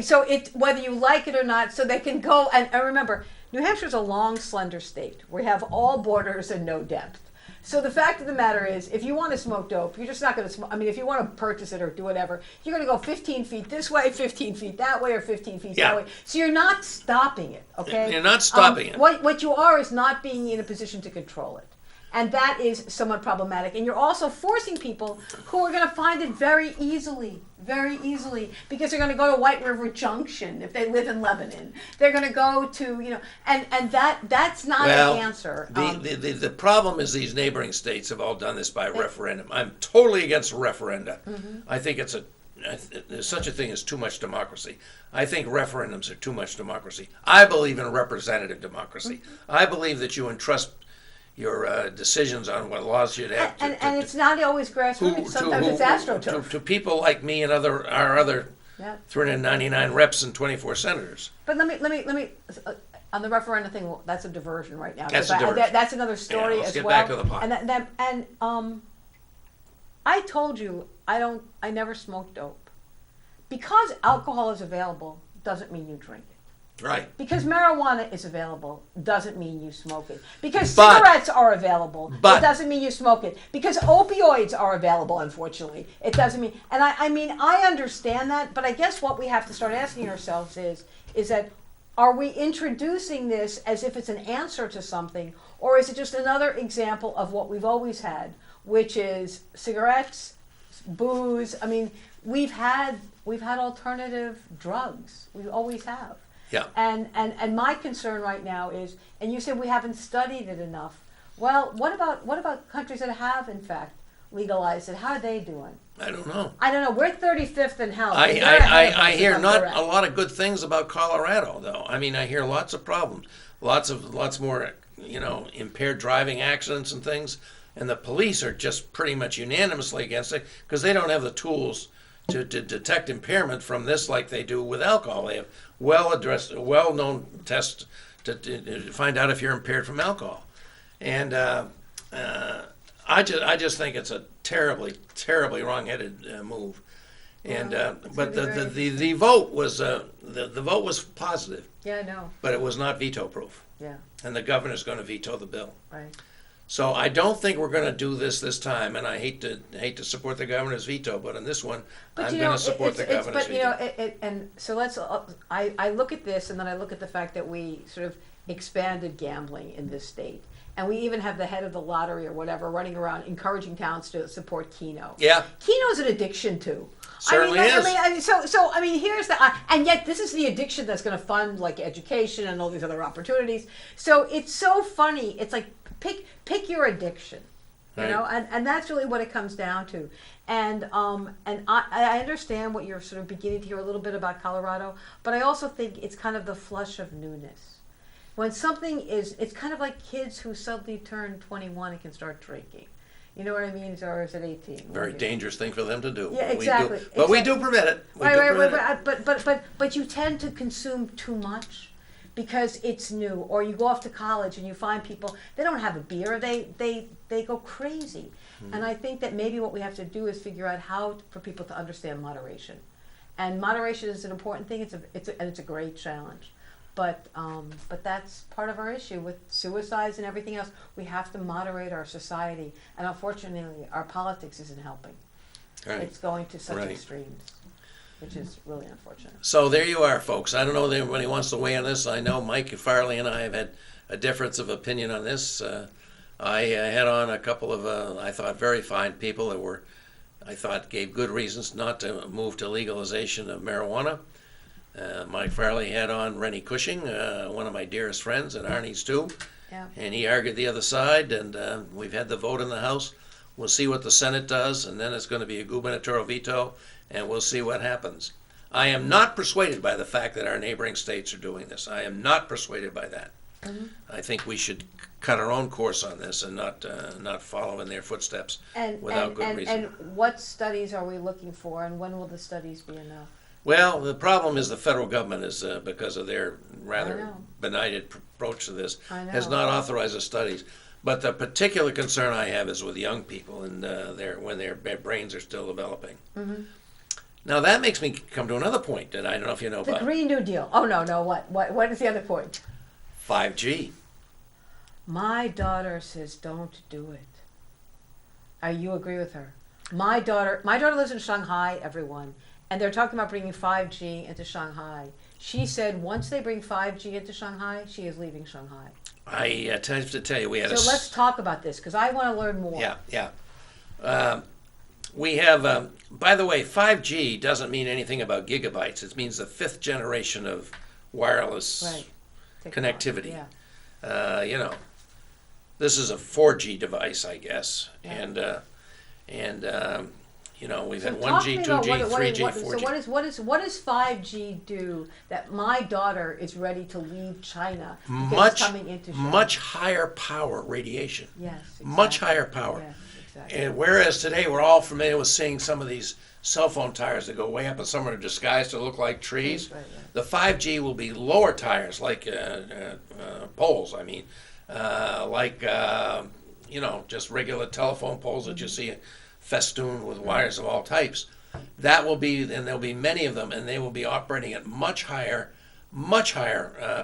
So whether you like it or not, so they can go and remember, New Hampshire's a long, slender state. We have all borders and no depth. So the fact of the matter is, if you want to smoke dope, you're just not going to smoke. I mean, if you want to purchase it or do whatever, you're going to go 15 feet this way, 15 feet that way, or 15 feet that way. So you're not stopping it, okay? You're not stopping it. What you are is not being in a position to control it. And that is somewhat problematic. And you're also forcing people who are going to find it very easily, because they're going to go to White River Junction if they live in Lebanon. They're going to go to, and that's not an answer. The problem is these neighboring states have all done this by referendum. I'm totally against referenda. I think there's such a thing as too much democracy. I think referendums are too much democracy. I believe in representative democracy. I believe that you entrust your decisions on what laws you'd have to, and it's not always grassroots. Sometimes it's astroturf. To people like me and our other 399 reps and 24 senators. But let me on the referendum thing. Well, that's a diversion right now. That's a diversion. That's another story let's as get well. Back to the pot. I told you I never smoked dope. Because alcohol is available doesn't mean you drink it. Right. Because marijuana is available doesn't mean you smoke it. Because cigarettes are available, it doesn't mean you smoke it. Because opioids are available, unfortunately, it doesn't mean. And I understand that, but I guess what we have to start asking ourselves is that are we introducing this as if it's an answer to something, or is it just another example of what we've always had, which is cigarettes, booze? I mean, we've had alternative drugs. We always have. Yeah. And my concern right now is, and you said we haven't studied it enough. Well, what about countries that have in fact legalized it? How are they doing? I don't know. We're 35th in health. I hear not a lot of good things about Colorado, though. I mean, I hear lots of problems, lots more, impaired driving accidents and things, and the police are just pretty much unanimously against it because they don't have the tools to detect impairment from this like they do with alcohol. They have well-known tests to find out if you're impaired from alcohol, and I just think it's a terribly wrong-headed move. And but the vote was the vote was positive. Yeah, I know. But it was not veto-proof. Yeah. And the governor's going to veto the bill. Right. So I don't think we're going to do this time, and I hate to support the governor's veto, but on this one, I'm going to support the governor's veto. And so let's. I look at this, and then I look at the fact that we sort of expanded gambling in this state, and we even have the head of the lottery or whatever running around encouraging towns to support Keno. Yeah, Keno's an addiction too. Certainly is. I mean, here's the, and yet this is the addiction that's going to fund like education and all these other opportunities. So it's so funny. It's like pick your addiction, you know, and that's really what it comes down to. And I understand what you're sort of beginning to hear a little bit about Colorado, but I also think it's kind of the flush of newness. When something is, it's kind of like kids who suddenly turn 21 and can start drinking. You know what I mean? Or is it 18? Very dangerous thing for them to do. Yeah, exactly. But we do prevent it. But you tend to consume too much because it's new. Or you go off to college and you find people, they don't have a beer. They go crazy. And I think that maybe what we have to do is figure out how for people to understand moderation. And moderation is an important thing. It's a great challenge. But that's part of our issue with suicides and everything else. We have to moderate our society, and unfortunately, our politics isn't helping. Right. It's going to such extremes, which is really unfortunate. So there you are, folks. I don't know if anybody wants to weigh on this. I know Mike Farley and I have had a difference of opinion on this. I had on a couple of, I thought, very fine people that I thought gave good reasons not to move to legalization of marijuana. Mike Farley had on Rennie Cushing, one of my dearest friends, and Arnie's too. Yeah. And he argued the other side, and we've had the vote in the House. We'll see what the Senate does, and then it's going to be a gubernatorial veto, and we'll see what happens. I am not persuaded by the fact that our neighboring states are doing this. I am not persuaded by that. Mm-hmm. I think we should cut our own course on this and not follow in their footsteps without good reason. And what studies are we looking for, and when will the studies be enough? Well, the problem is the federal government is, because of their rather benighted approach to this, has not authorized the studies. But the particular concern I have is with young people and when their brains are still developing. Mm-hmm. Now that makes me come to another point that I don't know if you know about. The Green New Deal. Oh, no, what is the other point? 5G. My daughter says don't do it. You agree with her? My daughter lives in Shanghai, everyone. And they're talking about bringing 5G into Shanghai. She said once they bring 5G into Shanghai, she is leaving Shanghai. I have to tell you, we had So let's talk about this, because I want to learn more. Yeah. We have, by the way, 5G doesn't mean anything about gigabytes. It means the 5th generation of wireless Right. connectivity. Yeah. This is a 4G device, I guess, Yeah. we've So had talk 1G, to me about 2G, 3G, so 4G. what does 5G do that my daughter is ready to leave China because Much, it's coming into China? much higher power radiation. Yes, exactly. Much higher power. Yes, exactly. And whereas today we're all familiar with seeing some of these cell phone tires that go way up and some are disguised to look like trees, Right, yeah. the 5G will be lower tires, like poles, just regular telephone poles that you see festooned with wires of all types. That will be, and there'll be many of them, and they will be operating at much higher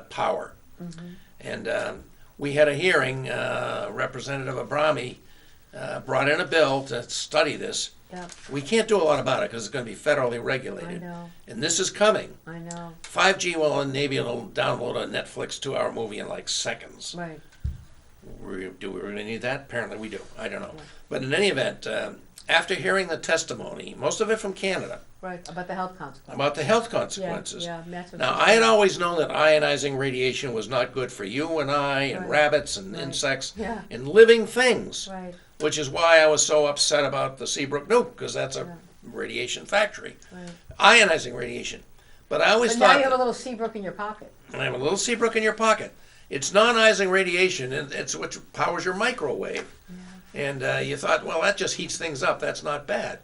power. Mm-hmm. And we had a hearing, Representative Abrami brought in a bill to study this. Yeah, We can't do a lot about it because it's going to be federally I regulated. know. And this is coming. I know. 5G will enable you to download a Netflix 2-hour movie in like seconds. Right. Do we really need that? Apparently we do. I don't know. But in any event, after hearing the testimony, most of it from Canada, Right. About the health consequences. about the health consequences. Yeah. That's what Now, she I had said. always known that ionizing radiation was not good for you and I and Right. rabbits and Right. insects Yeah. and living things, Right. which is why I was so upset about the Seabrook nuke, because that's a Yeah. radiation factory. Right. Ionizing radiation. But I always But now thought you have a little Seabrook in your pocket. I have a little Seabrook in your pocket. It's non-ionizing radiation, and it's what powers your microwave. And you thought, well, that just heats things up. That's not bad.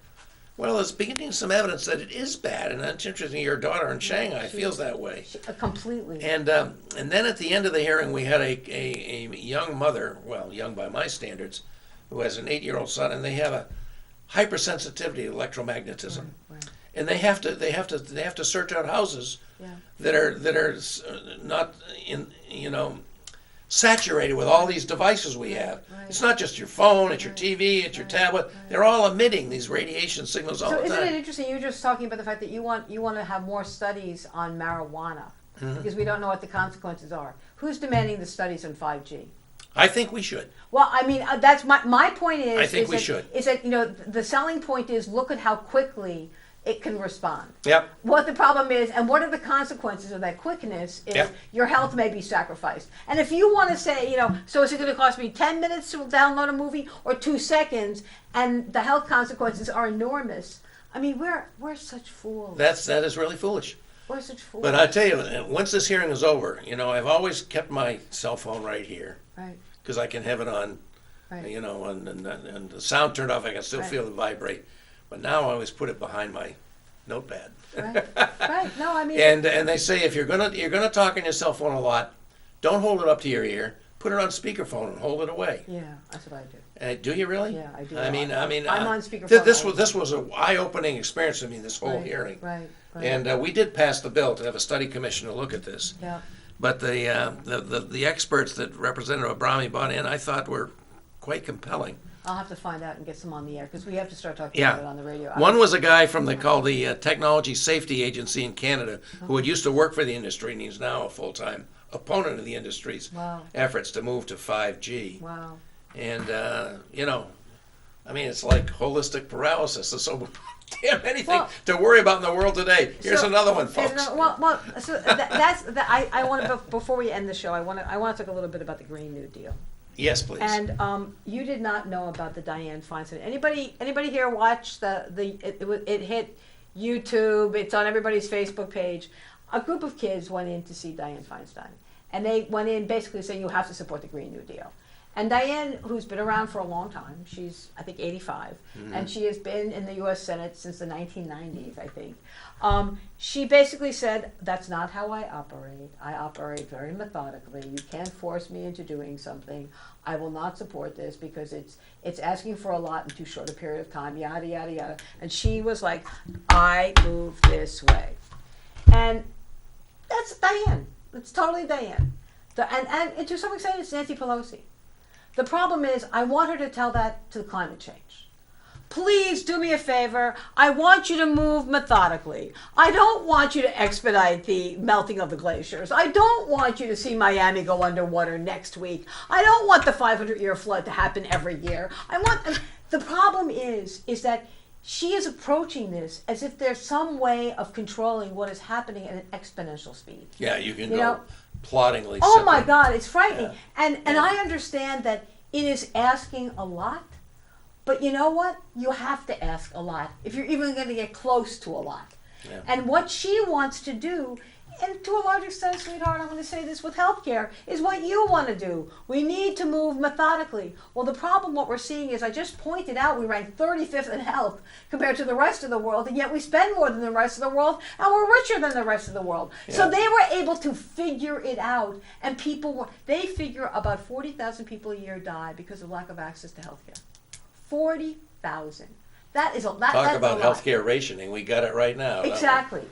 Well, there's beginning some evidence that it is bad, and it's interesting. Your daughter in Shanghai feels that way. Completely. And then at the end of the hearing, we had a young mother, well, young by my standards, who has an 8-year-old son, and they have a hypersensitivity to electromagnetism. Right. And they have to search out houses Yeah. that are not saturated with all these devices we have. Right. It's not just your phone, it's your TV, it's your tablet. They're all emitting these radiation signals all So the isn't it time. interesting? You were just talking about the fact that you want to have more studies on marijuana Mm-hmm. because we don't know what the consequences are. Who's demanding the studies on 5G? I think we should. Well, I mean, that's my point is. I think is we that, should. Is that the selling point is look at how quickly it can respond. Yep. What the problem is, and what are the consequences of that quickness is Yep. your health may be sacrificed. And if you want to say, so is it going to cost me 10 minutes to download a movie or 2 seconds, and the health consequences are enormous. I mean, we're such fools. That is really foolish. We're such fools. But I tell you, once this hearing is over, I've always kept my cell phone right here Right, because I can have it on, right. and the sound turned off. I can still Right. feel it vibrate. But now I always put it behind my notepad. Right, right. No, I mean, And they say if you're gonna talk on your cell phone a lot, don't hold it up to your ear. Put it on speakerphone and hold it away. yeah, that's what I do. Do you really? Yeah, I do. I mean, I'm on speakerphone This all was the this was an eye-opening experience for me. This whole Right, hearing. Right, right. And we did pass the bill to have a study commission to look at this. yeah. But the experts that Representative Abrami brought in, I thought were quite compelling. I'll have to find out and get some on the air because we have to start talking Yeah. about it on the radio. One was a guy from called the Technology Safety Agency in Canada who had used to work for the industry, and he's now a full-time opponent of the industry's Wow. efforts to move to 5G. Wow. And, it's like holistic paralysis. There's so damn anything Well- to worry about in the world today. Here's So- another one, folks. So that's that. I want to before we end the show. I want to talk a little bit about the Green New Deal. Yes, please. And you did not know about the Dianne Feinstein. Anybody here watch it hit YouTube? It's on everybody's Facebook page. A group of kids went in to see Dianne Feinstein, and they went in basically saying you have to support the Green New Deal. And Dianne, who's been around for a long time, she's I think 85, and she has been in the U.S. Senate since the 1990s, I think. She basically said, "That's not how I operate. I operate very methodically. You can't force me into doing something. I will not support this because it's asking for a lot in too short a period of time." Yada yada yada. And she was like, "I move this way," and that's Dianne. It's totally Dianne. And to some extent, it's Nancy Pelosi. The problem is, I want her to tell that to climate change. please do me a favor. I want you to move methodically. I don't want you to expedite the melting of the glaciers. I don't want you to see Miami go underwater next week. I don't want the 500-year flood to happen every year. The problem is that she is approaching this as if there's some way of controlling what is happening at an exponential speed. Yeah, you can go ploddingly. Oh my God, it's frightening. Yeah. And I understand that it is asking a lot, but you know what? You have to ask a lot if you're even going to get close to a lot. Yeah. And what she wants to do, and to a large extent, sweetheart, I'm going to say this with healthcare, is what you want to do. We need to move methodically. Well, the problem, what we're seeing is, I just pointed out, we rank 35th in health compared to the rest of the world, and yet we spend more than the rest of the world, and we're richer than the rest of the world. Yeah. So they were able to figure it out, and they figure about 40,000 people a year die because of lack of access to healthcare. 40,000. That is a lot. Talk about healthcare rationing. We got it right now. Exactly.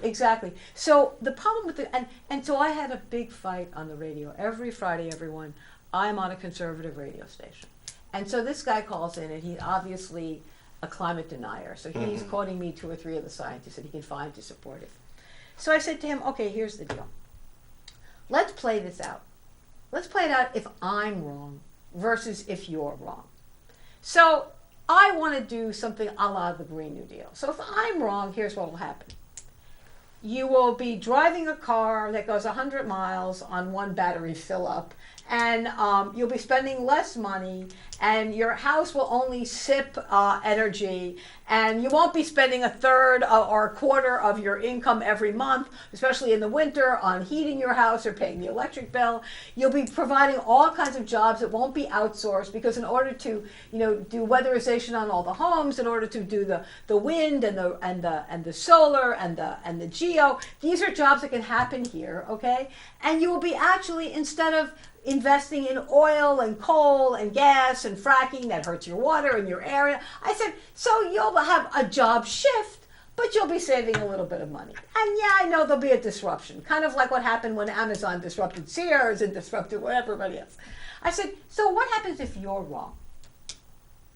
So the problem with and so I had a big fight on the radio every Friday. Everyone, I'm on a conservative radio station, and so this guy calls in, and he's obviously a climate denier. So he's quoting me 2 or 3 of the scientists that he can find to support it. So I said to him, okay, here's the deal. Let's play this out. Let's play it out if I'm wrong versus if you're wrong. So I want to do something a la the Green New Deal. So if I'm wrong, here's what will happen. You will be driving a car that goes 100 miles on one battery fill up, and you'll be spending less money, and your house will only sip energy, and you won't be spending a third or a quarter of your income every month, especially in the winter, on heating your house or paying the electric bill. You'll be providing all kinds of jobs that won't be outsourced, because in order to do weatherization on all the homes, in order to do the wind and the solar and the geo, these are jobs that can happen here, okay? And you will be actually, instead of investing in oil and coal and gas and fracking that hurts your water and your area. I said, so you'll have a job shift, but you'll be saving a little bit of money. And yeah, I know there'll be a disruption, kind of like what happened when Amazon disrupted Sears and disrupted everybody else. I said, so what happens if you're wrong?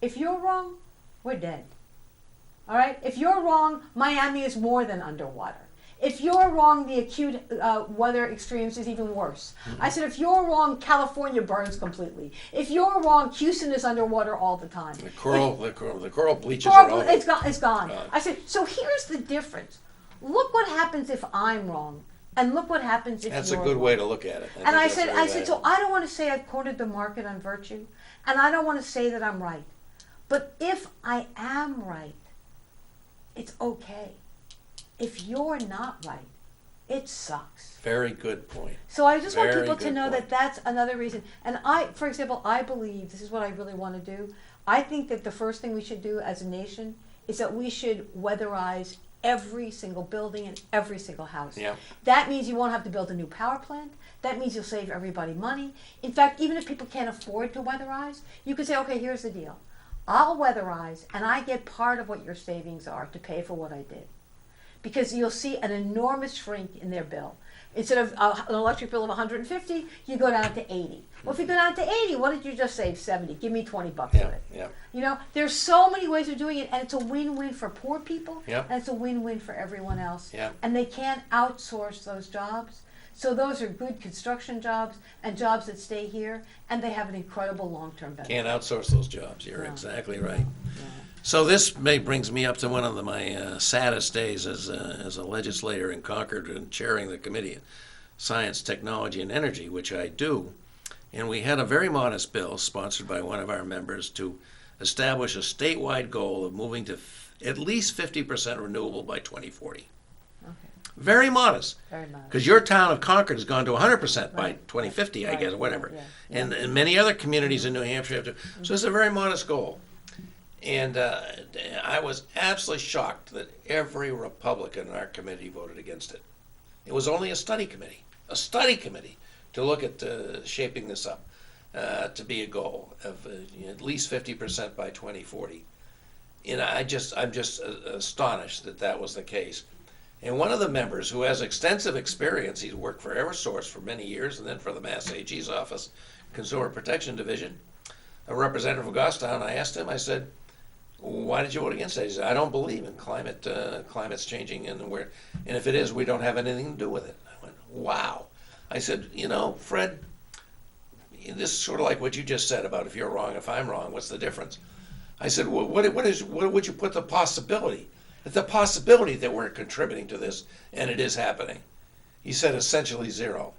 If you're wrong, we're dead. All right? If you're wrong, Miami is more than underwater. If you're wrong, the acute weather extremes is even worse. I said, if you're wrong, California burns completely. If you're wrong, Houston is underwater all the time. The coral bleaches are over. It's gone. I said, so here's the difference. Look what happens if I'm wrong, and look what happens if That's you're a good wrong. way to look at it. I said, so I don't want to say I've cornered the market on virtue, and I don't want to say that I'm right. But if I am right, it's okay. If you're not right, it sucks. Very good point. So I just want people to know that that's another reason. And for example, I believe, this is what I really want to do, I think that the first thing we should do as a nation is that we should weatherize every single building and every single house. Yeah. That means you won't have to build a new power plant. That means you'll save everybody money. In fact, even if people can't afford to weatherize, you could say, okay, here's the deal. I'll weatherize, and I get part of what your savings are to pay for what I did. Because you'll see an enormous shrink in their bill. Instead of an electric bill of 150, you go down to 80. Well, if you go down to 80, what did you just save? 70. Give me $20 for it. Yeah. There's so many ways of doing it, and it's a win-win for poor people, yeah. and it's a win-win for everyone else. Yeah. And they can't outsource those jobs. So those are good construction jobs and jobs that stay here, and they have an incredible long-term benefit. Can't outsource those jobs. You're exactly right. Yeah. So this brings me up to one of my saddest days as a legislator in Concord and chairing the Committee on Science, Technology, and Energy, which I do. And we had a very modest bill sponsored by one of our members to establish a statewide goal of moving to at least 50% renewable by 2040. Okay. Very modest. Very modest. Because your town of Concord has gone to 100% by 2050, I guess, or whatever. Yeah. And many other communities in New Hampshire have to. So it's a very modest goal. And I was absolutely shocked that every Republican in our committee voted against it. It was only a study committee to look at shaping this up to be a goal of at least 50% by 2040. And I'm just astonished that was the case. And one of the members who has extensive experience, he's worked for Eversource for many years and then for the Mass AG's office, Consumer Protection Division, a representative of Goffstown, I asked him, I said, why did you vote against it? He said, I don't believe in climate's changing, and if it is, we don't have anything to do with it. I went, wow. I said, Fred, this is sort of like what you just said about if you're wrong, if I'm wrong, what's the difference? I said, what would you put the possibility? The possibility that we're contributing to this, and it is happening. He said essentially zero.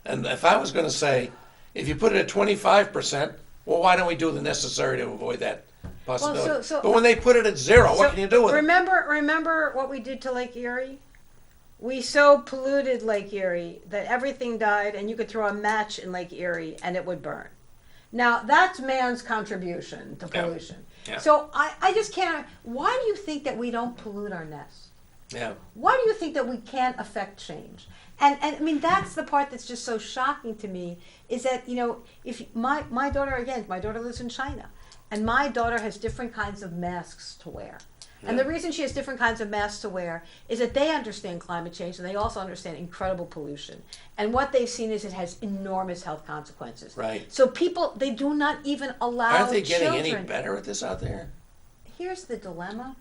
And if I was going to say, if you put it at 25%, well, why don't we do the necessary to avoid that possibility? Well, but when they put it at zero, what can you do with it? Remember what we did to Lake Erie? We so polluted Lake Erie that everything died, and you could throw a match in Lake Erie and it would burn. Now, that's man's contribution to pollution. Yeah. So I just can't. Why do you think that we don't pollute our nests? Yeah. Why do you think that we can't affect change? And I mean, that's the part that's just so shocking to me, is that, if my daughter lives in China, and my daughter has different kinds of masks to wear. And the reason she has different kinds of masks to wear is that they understand climate change, and they also understand incredible pollution. And what they've seen is it has enormous health consequences. Right. So people, they do not even allow Aren't they getting children. any better at this out there? Here's the dilemma.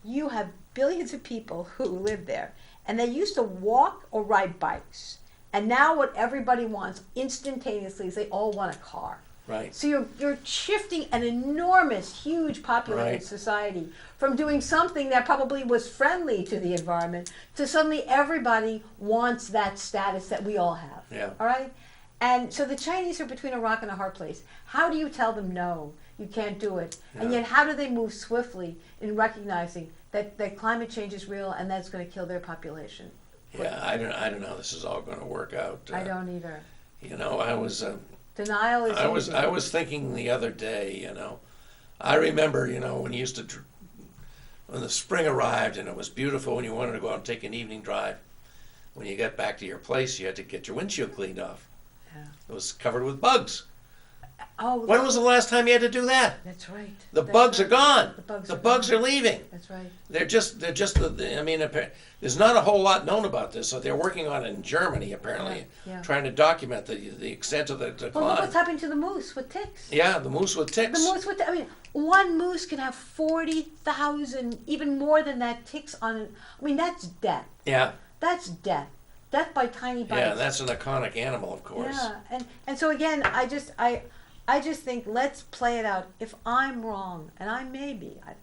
You have billions of people who live there, and they used to walk or ride bikes. And now what everybody wants instantaneously is they all want a car. Right. So you're shifting an enormous, huge populated Right. society from doing something that probably was friendly to the environment to suddenly everybody wants that status that we all have. Yeah. All right? And so the Chinese are between a rock and a hard place. How do you tell them no, you can't do it? Yeah. And yet how do they move swiftly in recognizing that climate change is real and that's going to kill their population? Yeah, I don't know how this is all going to work out. I don't either. I was... Denial is easy. I was thinking the other day, I remember, when when the spring arrived and it was beautiful when you wanted to go out and take an evening drive. When you got back to your place, you had to get your windshield cleaned off. Yeah. It was covered with bugs. Oh, When was the last time you had to do that? that's right. The That's bugs right. are gone. The bugs are leaving. That's right. They're just there's not a whole lot known about this. So they're working on it in Germany, apparently, Yeah. trying to document the extent of the decline. Well, look what's happening to the moose with ticks. Yeah, the moose with ticks. The moose with, one moose can have 40,000, even more than that, ticks on it. That's death. Yeah. That's death. Death by tiny bites. Yeah, that's an iconic animal, of course. Yeah, and so again, I just think let's play it out. If I'm wrong, and I may be, I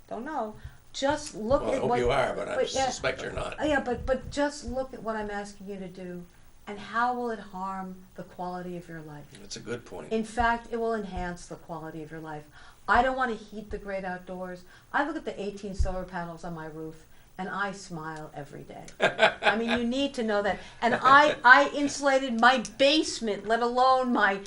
don't know. Just look Well, I at hope what you are, but I yeah, suspect you're not. Yeah, but just look at what I'm asking you to do, and how will it harm the quality of your life? That's a good point. In fact, it will enhance the quality of your life. I don't want to heat the great outdoors. I look at the 18 solar panels on my roof, and I smile every day. You need to know that. And I insulated my basement, let alone my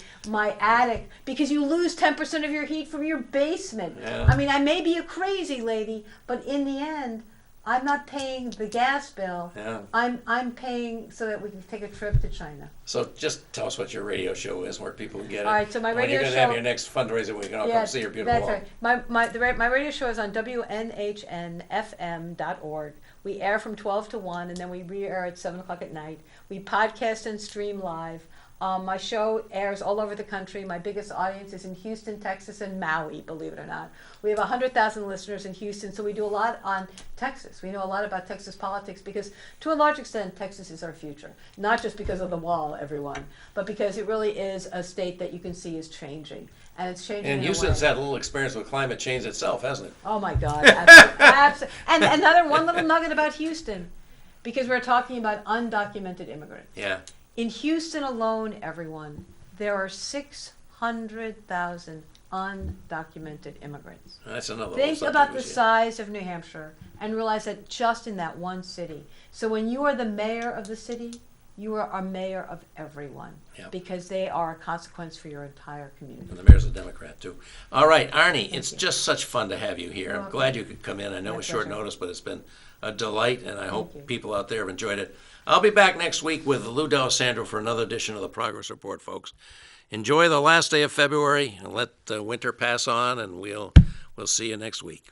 attic, because you lose 10% of your heat from your basement. Yeah. I may be a crazy lady, but in the end, I'm not paying the gas bill. Yeah. I'm paying so that we can take a trip to China. So just tell us what your radio show is, where people can get it. All right, so my when radio you're going to have show- your next fundraiser, we can all come see your beautiful that's home. right. My radio show is on WNHNFM.org. We air from 12 to 1, and then we re-air at 7 o'clock at night. We podcast and stream live. My show airs all over the country. My biggest audience is in Houston, Texas, and Maui, believe it or not. We have 100,000 listeners in Houston, so we do a lot on Texas. We know a lot about Texas politics because, to a large extent, Texas is our future. Not just because of the wall, everyone, but because it really is a state that you can see is changing. And it's changing. And Houston's had a little experience with climate change itself, hasn't it? Oh my God, absolutely. And another one little nugget about Houston, because we're talking about undocumented immigrants. Yeah. In Houston alone, everyone, there are 600,000 undocumented immigrants. That's another Think little about the subdivision. size of New Hampshire and realize that just in that one city. So when you are the mayor of the city, you are a mayor of everyone, Yeah. because they are a consequence for your entire community. And the mayor's a Democrat, too. All right, Arnie, it's just such fun to have you here. I'm welcome. glad you could come in. I know My it's short pleasure. notice, but it's been a delight, and I hope you. people out there have enjoyed it. I'll be back next week with Lou D'Alessandro for another edition of the Progress Report, folks. Enjoy the last day of February, and let winter pass on, and we'll see you next week.